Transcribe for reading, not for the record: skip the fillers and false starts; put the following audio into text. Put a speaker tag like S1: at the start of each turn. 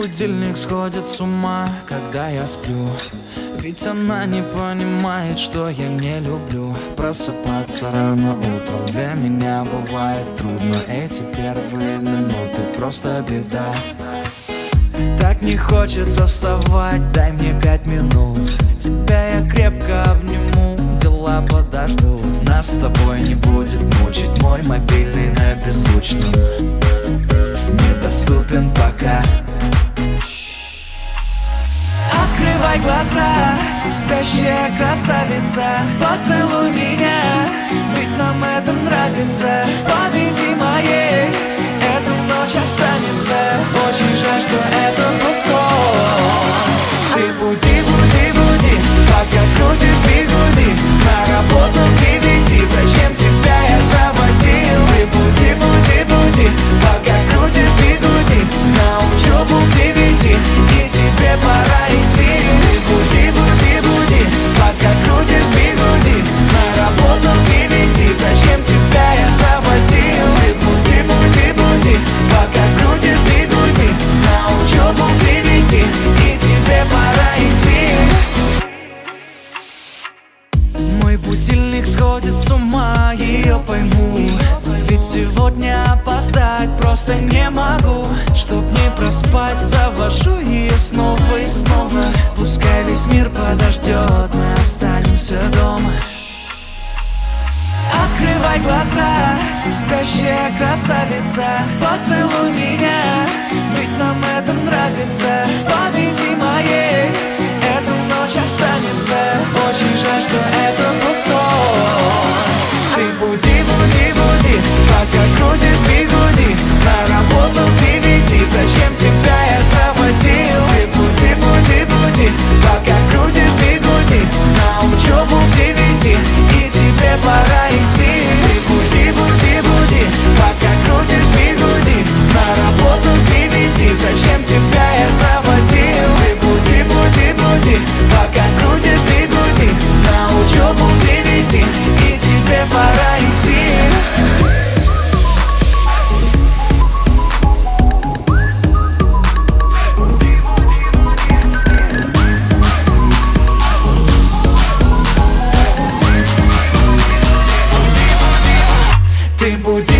S1: будильник сходит с ума, когда я сплю. Ведь она не понимает, что я не люблю просыпаться рано утром. Для меня бывает трудно, эти первые минуты просто беда. Так не хочется вставать, дай мне 5 минут. Тебя я крепко обниму, дела подождут. Нас с тобой не будет мучить мой мобильный на беззвучном, недоступен пока. Открывай глаза, спящая красавица, поцелуй меня, ведь нам это нравится. Победи моей, эта ночь останется. Очень жаль, что это был сон. Ты буди, буди, буди, пока крутит бигуди. На работу к 9, зачем тебя я заводил? Ты буди, буди, буди, пока крутит бигуди. На учебу к 9, и тебе пора идти. Ты буди, буди, буди, пока крутит бигуди. На работу к 9, зачем тебя я заводил? Ты буди, буди, буди, пока крутит бигуди. На учебу к 9, и тебе пора идти. Мой будильник сходит с ума, ее пойму. Ведь сегодня опоздать просто не могу. Чтоб не проспать, завожу ее снова и снова. Пускай весь мир подождет, мы останемся дома. Открывай глаза, спящая красавица, поцелуй меня, ведь нам это нравится. Победи моей, эта ночь останется. Очень жаль, что это был сон. Ты буди, буди, буди, пока крутит бигуди. На работу к 9, зачем тебя я заводил? Ты буди, буди, буди, пока крутит бигуди. На учебу к 9, и тебе пора идти. Ты буди, буди, буди, пока крутит бигуди. На работу к 9, зачем тебя я заводил? Ты буди, буди, буди, пока крутит бигуди. На учебу к 9, и тебе пора идти. Ты буди,